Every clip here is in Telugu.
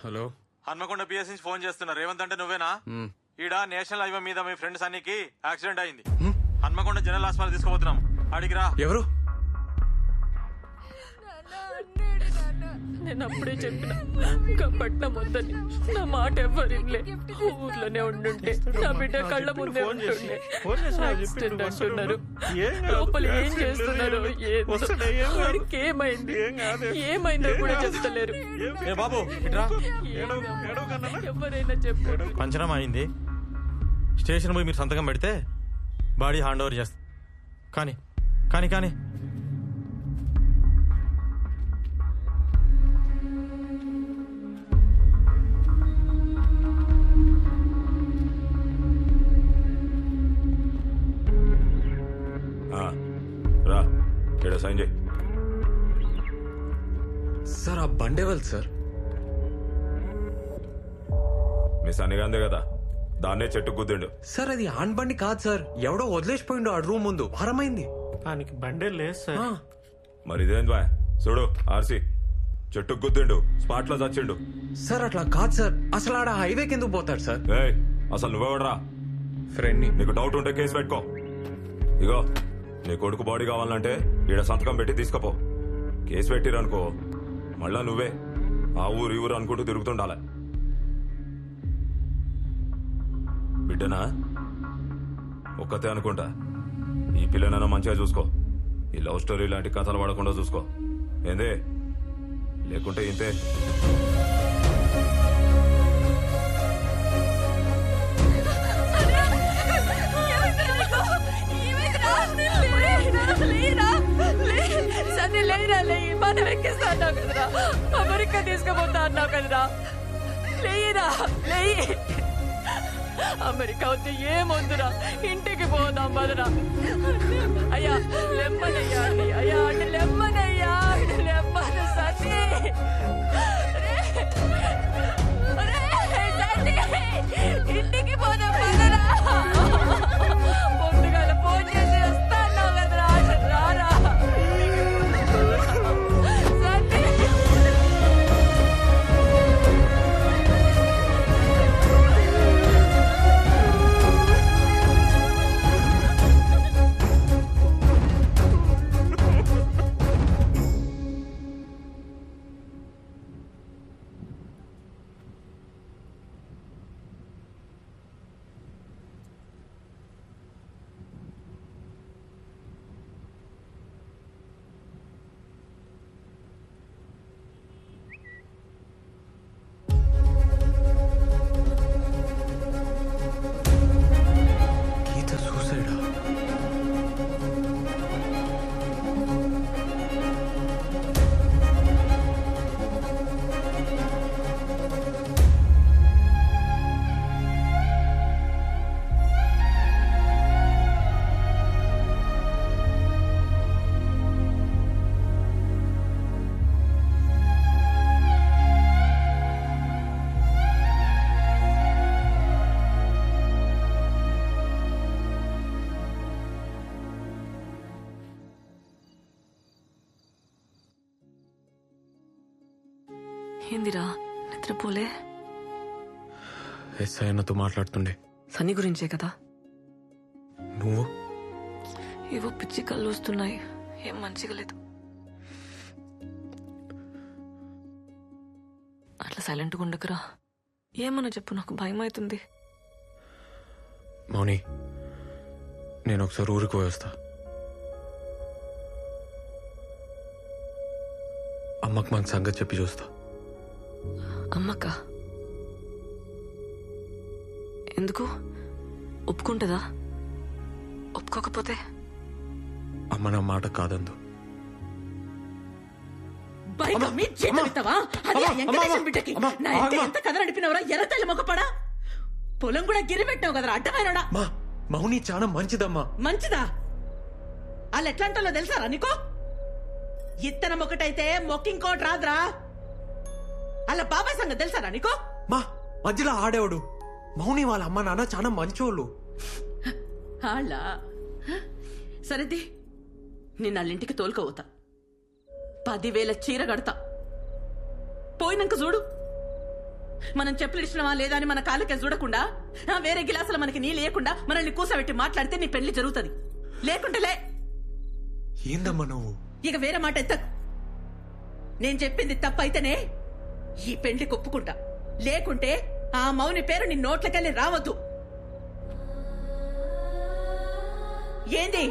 హలో, హన్మకొండ పిఎస్ నుంచి ఫోన్ చేస్తున్నా. రేవంత్ అంటే నువ్వేనా? ఈడ నేషనల్ హైవే మీద మీ ఫ్రెండ్ సన్నీకి యాక్సిడెంట్ అయింది. హన్మకొండ జనరల్ హాస్పిటల్ తీసుకుపోతున్నాం. అడిగిరా. ఎవరు? నేను అప్పుడే చెప్పిన పట్నం వద్దని. నా మాట ఎవరిలే. ఊర్లోనే ఉండుంటే నా బిడ్డ కళ్ళ ముందే ఉంటుండే. యాక్సిడెంట్ అంటున్నారు. లోపల ఏం చేస్తున్నారు? ఏమైంది? ఏమైందో కూడా చెప్తలేరు. బాబు ఇట్రా. ఎవరైనా చెప్పారు. పంచనామా అయింది. స్టేషన్ పోయి మీరు సంతకం పెడితే బాడీ హ్యాండ్ ఓవర్ చేస్తా. కానీ కానీ కానీ రా ఇక్కడ సైన్ చేయి. సార్ ఆ బండేవాళ్ళు సార్. మీ సన్నిగాందే కదా, దాన్నే చెట్టు గుద్దిండు. సార్ అది ఆన్ బండి కాదు సార్, ఎవడో వదిలేసిపోయిండు ఆ రూమ్ ముందు. వారమైంది. దానికి బండే లేదు సార్. మరి ఇదేంది బాయ్? చూడు ఆర్సీ చెట్టు గుద్దిండు, స్పాట్ లో చచ్చిండు. సార్ అట్లా కాదు సార్, అసలు ఆడ హైవేకి ఎందుకు పోతాడు సార్? ఏయ్ అసలు నువ్వెవడరా? ఫ్రెండ్ ని. నీకు డౌట్ ఉంటే కేసు పెట్టుకో. ఇగో నీ కొడుకు బాడీ కావాలంటే ఈడ సంతకం పెట్టి తీసుకపో. కేసు పెట్టిరనుకో మళ్ళా నువ్వే ఆ ఊరు ఈ ఊరు అనుకుంటూ తిరుగుతుండాల. బిడ్డనా ఒక్కతే అనుకుంటా. ఈ పిల్లనైనా మంచిగా చూసుకో. ఈ లవ్ స్టోరీ లాంటి కథలు పడకుండా చూసుకో. ఏందే? లేకుంటే ఇంతే. సరే లేరా, లేయి. మనం ఎక్కిస్తా అన్నావు కదరా, అమెరికా తీసుకుపోతా అన్నావు కదరా. లేయిరా, లేయి. అమెరికా వచ్చి ఏమొద్దురా, ఇంటికి పోదాం బదరా. అయ్యా లెమ్మనయ్యా, అయ్యా అంటే లెమ్మనయ్యా, లెమ్మను సతీ. ఇంటికి పోదాం బదరా. పొద్దుగాల ఫోన్ చేసి వస్తా అన్నావు కదరా, రారా. ఏందిరా నిద్రపోలే? ఎస్ఐ అన్నతో మాట్లాడుతుండే. సన్నీ గురించే కదా? నువ్వు? ఏవో పిచ్చి కళ్ళు వస్తున్నాయి, ఏం మంచిగా లేదు. అట్లా సైలెంట్గా ఉండకురా. ఏమన్నా చెప్పు, నాకు భయం అవుతుంది. మౌని, నేను ఒకసారి ఊరికి పోయి వస్తా. అమ్మకు మన సంగతి చెప్పి చూస్తా. అమ్మక్క ఎందుకు? ఒప్పుకుంటుందా? ఒప్పుకోకపోతే? అమ్మ నా మాట కాదందు. పొలం కూడా గిరి పెట్టావు కదరా అడ్డమైనడా. మౌని చాలా మంచిదమ్మా. మంచిదా? వాళ్ళు ఎట్లాంటో తెలుసారా నీకో? ఇత్తనం ఒకటైతే మొక్కింకోటి రాదురా. అలా బాబాయ్ సంగతి తెలుసారా నీకో? మా మధ్యలో ఆడేవాడు. మౌని వాళ్ళ అమ్మ నాన్న చాలా మంచోళ్ళు. సరేది, నేను వాళ్ళింటికి తోలుకోవతా. 10,000 చీర కడతా. పోయినాక చూడు. మనం చెప్పులు ఇచ్చినవా లేదా అని మన కాళ్ళకే చూడకుండా వేరే గిలాసులు మనకి నీ లేకుండా మనల్ని కూసబెట్టి మాట్లాడితే నీ పెళ్లి జరుగుతుంది. లేకుంటే లే. ఏందమ్మా నువ్వు? ఇక వేరే మాట ఎత్తకు. నేను చెప్పింది తప్పైతేనే ఈ పెళ్లి ఒప్పుకుంటా. లేకుంటే ఆ మౌని పేరు నీ నోట్లకెళ్ళి రావద్దు. ఏంది?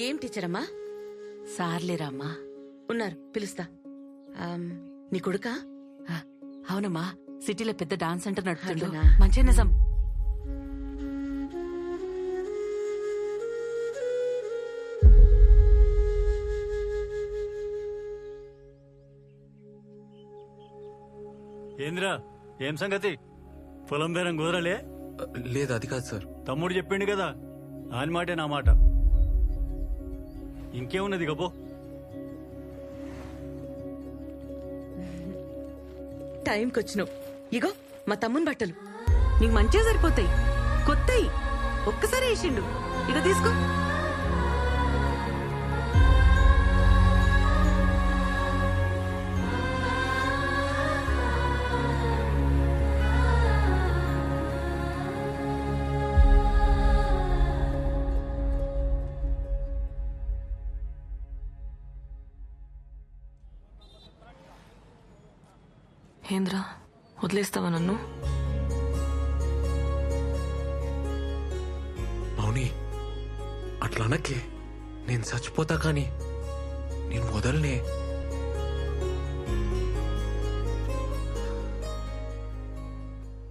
ఏం టీచర్ అమ్మా? సార్లేరామ్మా. ఉన్నారు, పిలుస్తా. నీ కొడుకా? అవునమ్మా, సిటీలో పెద్ద డాన్స్ సెంటర్ నడుపుతుండు. అట్లనా? మంచి నిజం. ఏంద్రా, ఏం సంగతి? పొలం బేరం కుదరలే? లేదు, అది కాదు సార్. తమ్ముడు చెప్పిండు కదా, ఆయన మాటే నా మాట. ఇంకేమున్నది గబో? టైంకి వచ్చినావు. ఇగో మా తమ్ముని బట్టలు. నీకు మంచిగా సరిపోతాయి. కొత్తయి ఒక్కసారి వేసిండు. ఇక తీసుకో. ఏంద్రా, వదిలేస్తావా నన్ను? మౌని, అట్లా అనకే. నేను చచ్చిపోతా కానీ నేను వదలనే.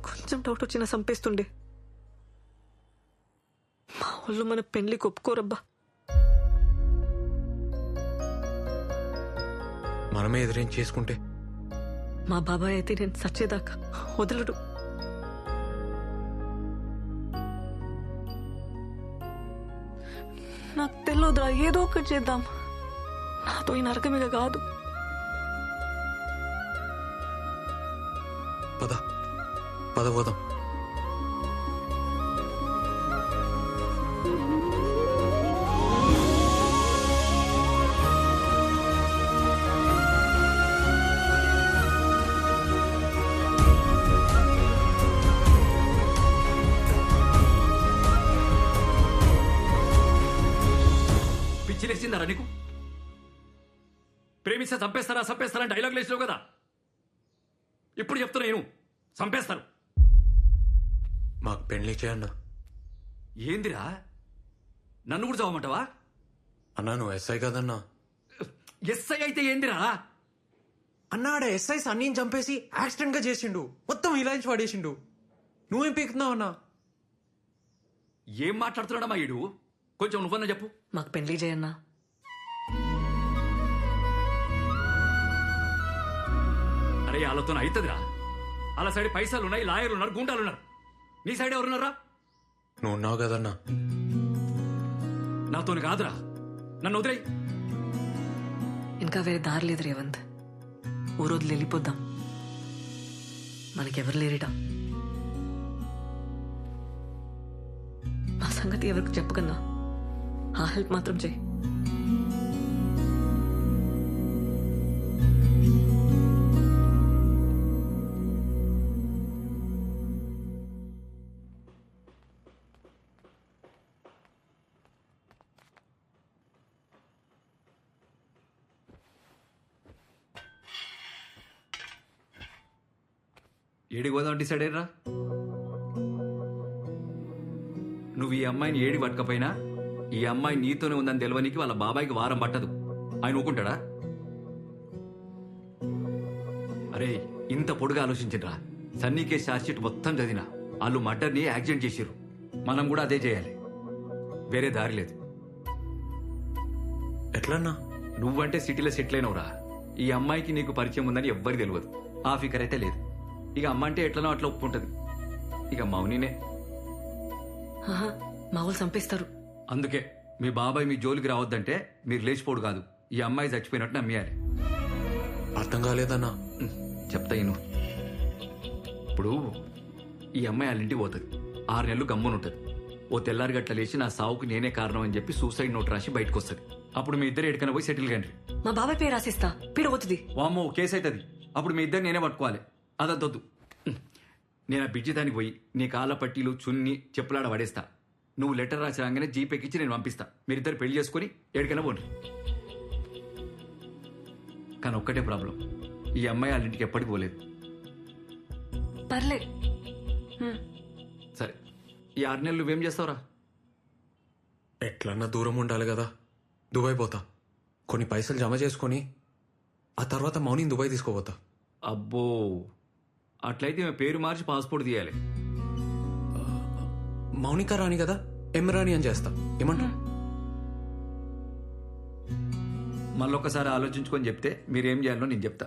కొంచెం డౌట్ వచ్చినా చంపేస్తుండే. మా వాళ్ళు మన పెళ్లికి ఒప్పుకోరబ్బా. మనమే ఎదురేం చేసుకుంటే మా బాబాయ్ అయితే నేను సచ్చేదాకా వదలడు. నాకు తెలియదురా, ఏదో ఒకటి చేద్దాం. నాతో ఈ నరకమిగ కాదు. పద పద పోదాం. పిచ్చిలేసిందారా నీకు? ప్రేమిస్తే చంపేస్తారా డైలాగ్ లేచినావు కదా. ఇప్పుడు చెప్తున్నా నేను, చంపేస్తారు. మాకు పెళ్లి చేయన్న. ఏందిరా, నన్ను కూడా చదవమంటావా? అన్నా, నువ్వు ఎస్ఐ కదన్నా. ఎస్ఐ అయితే ఏందిరా? అన్నాడ ఎస్ఐ సన్నీని చంపేసి యాక్సిడెంట్ గా చేసిండు. మొత్తం ఇలాంటి పడేసిండు. నువ్వేం పీకుతున్నావు అన్నా? ఏం మాట్లాడుతున్నాడమ్మా ఈడు? కొంచెం నువ్వన్నా చెప్పు. మాకు పెళ్లి చేయన్నా. అరే, వాళ్ళతో అవుతుందిరా. వాళ్ళ సైడ్ పైసలు ఉన్నాయి, లాయర్లు ఉన్నారు, గుండాలు ఉన్నారు. నీ సైడ్ ఎవరున్నారా? నువ్వు ఉన్నావు కదన్నా. నాతోని కాదురా, నన్ను వదిలేయ్. ఇంకా వేరే దారి లేదు రేవంత్. ఓ రోజులు వెళ్ళిపోద్దాం. మనకెవరు లేరిట. మా సంగతి ఎవరికి చెప్పకన్నా ఆ హెల్ప్ మాత్రం చేయి. ఏడికి పోదాం డిసైడ్ అయ్యరా? నువ్వు ఈ అమ్మాయిని ఏడి పట్టకపోయినా ఈ అమ్మాయి నీతోనే ఉందని తెలియనికి వాళ్ళ బాబాయికి వారం పట్టదు. ఆయన ఊకుంటాడా? అరే, ఇంత పొడుగా ఆలోచించరా. సన్నీ కేసు ఛార్జ్ షీట్ మొత్తం చదివినా వాళ్ళు మర్డర్ని యాక్సిడెంట్ చేసిర్రు. మనం కూడా అదే చేయాలి, వేరే దారి లేదు. ఎట్లన్నా? నువ్వంటే సిటీలో సెటిల్ అయినవురా. ఈ అమ్మాయికి నీకు పరిచయం ఉందని ఎవ్వరికి తెలియదు. ఆ ఫికర్ అయితే లేదు. ఇక అమ్మ అంటే ఎట్లనో అట్లా ఒప్పుకుంటది. ఇక మౌనినే. మా వాళ్ళు చంపేస్తారు. అందుకే మీ బాబాయ్ మీ జోలికి రావద్దంటే మీరు లేచిపోడు కాదు, ఈ అమ్మాయి చచ్చిపోయినట్టు నమ్మేయాలి. అర్థం కాలేదన్నా. చెప్తా ఇను. ఇప్పుడు ఈ అమ్మాయి వాళ్ళ ఇంటికి పోతుంది, 6 నెలలు గమ్మునుంటుంది. ఓ తెల్లారి గట్ల లేచి నా సావుకు నేనే కారణం అని చెప్పి సూసైడ్ నోట్ రాసి బయటకు వస్తుంది. అప్పుడు మీ ఇద్దరు ఎక్కడికైనా పోయి సెటిల్ కండి. మా బాబాయ్ పేరు రాసిస్తా, పీడ పోతుంది. వామ్మో కేసు అవుతుంది. అప్పుడు మీ ఇద్దరు నేనే పట్టుకోవాలి. అదొద్దు. నేను ఆ బిడ్జి దానికి పోయి నీ కాళ్ళ పట్టీలు చున్ని చెప్పులాడ పడేస్తా. నువ్వు లెటర్ రాసి రాగానే జీపేకిచ్చి నేను పంపిస్తా. మీరిద్దరు పెళ్లి చేసుకుని ఎక్కడికైనా పోండి. కానీ ఒక్కటే ప్రాబ్లం, ఈ అమ్మాయి వాళ్ళ ఇంటికి ఎప్పటికి పోలేదు. పర్లే. సరే, ఈ 6 నెలలు నువ్వేం చేస్తావురా? ఎట్లన్నా దూరం ఉండాలి కదా. దుబాయ్ పోతా, కొన్ని పైసలు జమ చేసుకొని ఆ తర్వాత మౌనిని దుబాయ్ తీసుకోపోతా. అబ్బో, అట్లయితే మేము పేరు మార్చి పాస్పోర్ట్ తీయాలి. మౌనిక రాణి కదా, ఎమ్రాని అని చేస్తా. ఏమంటా? మళ్ళొక్కసారి ఆలోచించుకొని చెప్తే మీరేం చేయాలో నేను చెప్తా.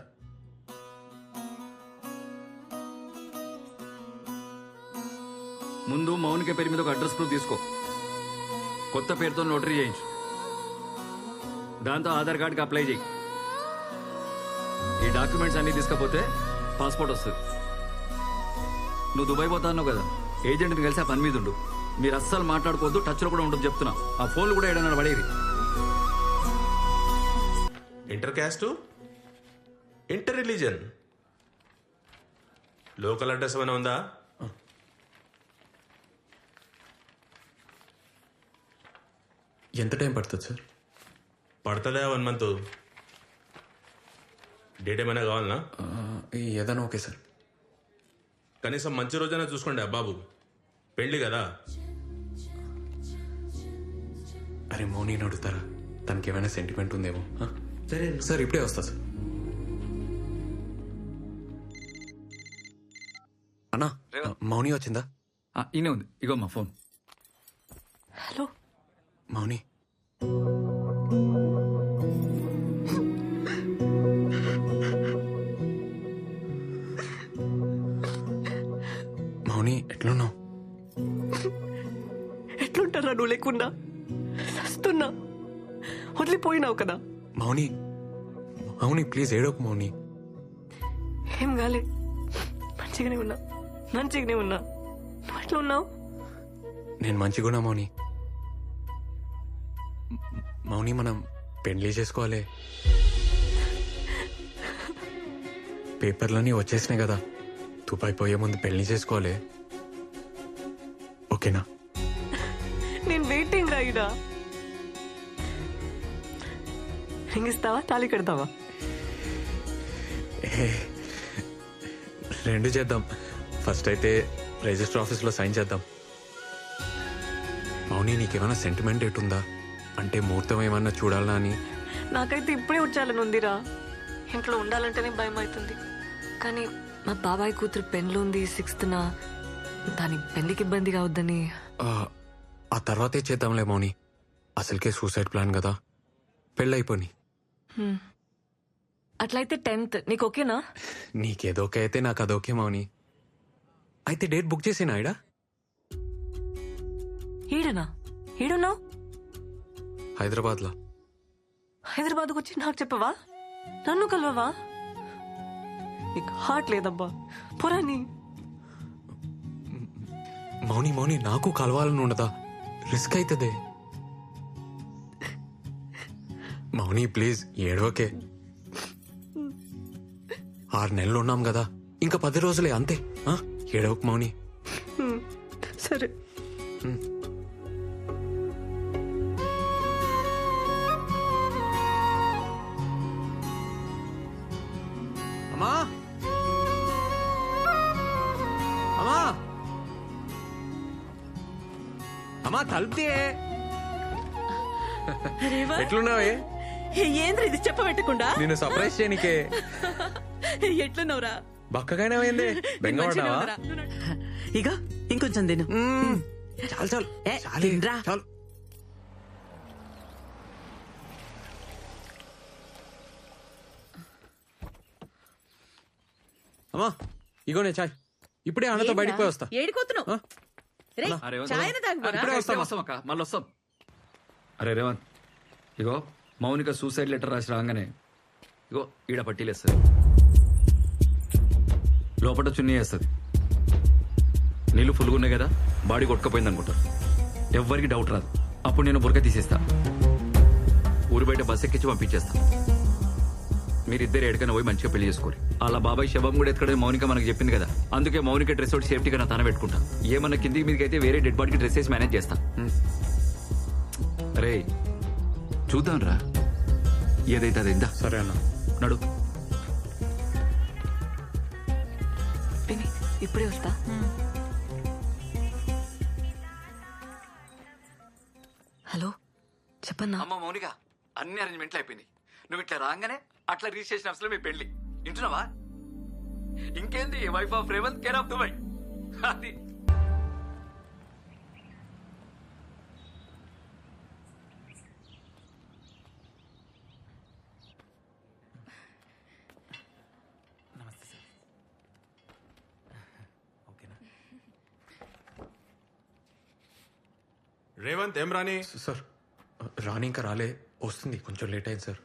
ముందు మౌనిక పేరు మీద ఒక అడ్రస్ ప్రూఫ్ తీసుకో. కొత్త పేరుతో నోటరీ చేయించు. దాంతో ఆధార్ కార్డుకి అప్లై చేయి. ఈ డాక్యుమెంట్స్ అన్ని తీసుకపోతే పాస్పోర్ట్ వస్తుంది. నువ్వు దుబాయ్ పోతా అన్నావు కదా, ఏజెంట్ని కలిసి ఆ పని మీద ఉండు. మీరు అస్సలు మాట్లాడుకోవద్దు, టచ్లో కూడా ఉండదు చెప్తున్నా. ఆ ఫోన్లు కూడా ఏడన్నా పడేది. Inter caste, inter religion, local address ఏమైనా ఉందా? ఎంత టైం పడుతుంది సార్? పడుతుందా 1 month? డేట్ ఏమైనా కావాలనా? ఏదైనా ఓకే సార్. కనీసం మంచి రోజైనా చూసుకోండి బాబు, పెళ్ళి కదా. అరే మౌనిని అడుగుతారా? తనకి ఏమైనా సెంటిమెంట్ ఉందేమో. సరే సార్ ఇప్పుడే వస్తా సార్. అన్నా, మౌని వచ్చిందా? ఈయనే ఉంది, ఇగో మా ఫోన్. హలో మౌని, మౌని ఎట్లున్నావు? ఎట్లుంటారా నువ్వు లేకుండా? వస్తున్నా, వదిలిపోయినావు కదా. మౌని, మౌని ప్లీజ్ ఏడోకు మౌని. ఏం కాలే, మంచిగానే ఉన్నా. నువ్వు ఎట్లా ఉన్నావు? నేను మంచిగున్నా మౌని. మౌని మనం పెళ్లి చేసుకోవాలి. పేపర్లన్నీ వచ్చేసినాయి కదా, దుబాయ్ పోయే ముందు పెళ్లి చేసుకోవాలి. ఓకేనా? నేను వెయిటింగ్ రాయిడా. రింగ్ ఇస్తావా, తాళి కడతావా? రెండు చేద్దాం. ఫస్ట్ అయితే రిజిస్టర్ ఆఫీస్లో సైన్ చేద్దాం. మౌని నీకేమైనా సెంటిమెంట్ ఎటుందా? అంటే ముహూర్తం ఏమన్నా చూడాలా అని. నాకైతే ఇప్పుడే వచ్చాలని ఉందిరా. ఇంట్లో ఉండాలంటేనే భయం అవుతుంది. కానీ మా బాబాయ్ కూతురు పెళ్ళి ఉంది 6th. దాని పెళ్లికి ఇబ్బంది కావద్దని. ఆ తర్వాతే చేద్దాంలే మౌని. అసలుకే సూసైడ్ ప్లాన్ కదా, పెళ్ళైపోని. అట్లయితే 10th నీకు ఓకేనా? నీకేదోకే అయితే నాకు అదోకే మౌని. అయితే డేట్ బుక్ చేసేనా? ఈడ ఈడనా? ఈడున్నావు? హైదరాబాద్లో. హైదరాబాద్కు వచ్చి నాకు చెప్పవా? నన్ను కలవవా? నీకు హార్ట్ లేదబ్బా, పురాని. మౌని మౌని నాకు కలవాలని ఉండదా? రిస్క్ అవుతుంది మౌని. ప్లీజ్ ఏడోకే. 6 నెలలు ఉన్నాం కదా, ఇంకా 10 రోజులే అంతే. ఏడవకు మౌని. సరే. అమ్మా, అమ్మా, అమ్మా తలుపుతే. ఎట్లున్నావే? ఏంద్ర ఇది చెప్పబెట్టకుండా? నేను సర్ప్రైజ్ చేయనికే. ఎట్లున్నావురా? బక్కగానే అయింది, బెంగపడ్డావా? ఇక ఇంకొంచెం తిను. చాలు చాలు తినరా. చాలు. అమ్మా ఇగోనే చాయ్. ఇప్పుడే అన్నతో బయటికి పోయి వస్తా. ఏడిపోతున్నావు? అరే చాయన తాగిపోరా? ఇప్పుడే వస్తాం అక్క, మళ్ళీ వస్తాం. అరే రేవంత్, ఇగో మౌనిక సూసైడ్ లెటర్ రాసి రాగానే ఇగో ఈడ పట్టీలేస్తుంది, లోపల చున్నీ వేస్తుంది. నీళ్ళు ఫుల్గా ఉన్నాయి కదా, బాడీ కొట్టుకపోయింది అనుకుంటారు. ఎవ్వరికి డౌట్ రాదు. అప్పుడు నేను బురక తీసేస్తా, ఊరి బయట బస్ ఎక్కించి పంపించేస్తా. మీరిద్దరు ఎక్కడికైనా పోయి మంచిగా పెళ్లి చేసుకోరు. అలా బాబాయ్ శవం కూడా ఎత్తుకడే మౌనిక మనకు చెప్పింది కదా, అందుకే మౌనిక డ్రెస్ ఒకటి సేఫ్టీగా నా తన పెట్టుకుంటా. ఏమన్నా కిందికి మీదకి అయితే వేరే డెడ్ బాడీకి డ్రెస్ వేసి మేనేజ్ చేస్తా. రే చూద్దాం రా, ఏదైతే అదైందా. సరే అన్న. నడు. పిన్ని ఇప్పుడే వస్తా. హలో చెప్పన్నా. అమ్మ మౌనిక, అన్ని అరేంజ్మెంట్లు అయిపోయింది. నువ్వు ఇట్లా రాగానే అట్లా రిజిస్ట్రేషన్ ఆఫీస్ లో మీ పెళ్లి. వింటున్నావా? ఇంకేంది, wife of Revanth, care of Dubai. అది నమస్తే సార్. ఓకేనా రేవంత్ ఏం రాని? సార్, రాని ఇంకా రాలే, వస్తుంది, కొంచెం లేట్ అయింది సార్.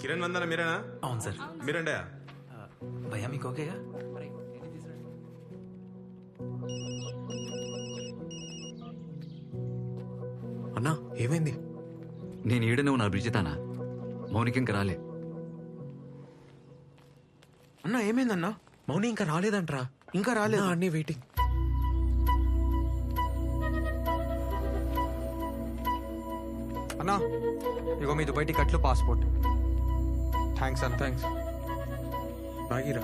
కిరణ్ వందన మీరేనా? అవును సార్. మీరండే? భయ్యా మీకు ఓకేగా? అన్నా ఏమైంది? నేను ఈడనే ఉన్నా బ్రిజితానా, మౌనిక ఇంకా రాలే. అన్నా ఏమైందన్నా? మౌని ఇంకా రాలేదంట్రా. ఇంకా రాలేదు అన్నీ వెయిటింగ్. అన్నా ఇగో మీ దుబాయ్ టికెట్లు, పాస్పోర్ట్. థ్యాంక్స్ అన్న. థ్యాంక్స్. బాగిరా.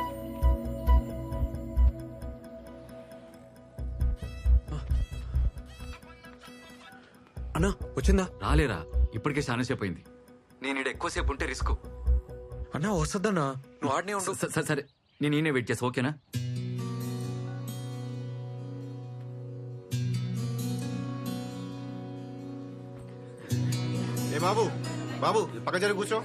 అన్నా వచ్చిందా? రాలేరా, ఇప్పటికే చాలా సేపు అయింది. నేను ఈడ ఎక్కువసేపు ఉంటే రిస్క్. అన్నా వస్తుందన్నా, నువ్వు ఆడనే ఉండు. సరే నేను ఈయనే వెయిట్ చేస్తా, ఓకేనా? ఏ బాబు, బాబు పక్క జరి కూర్చో.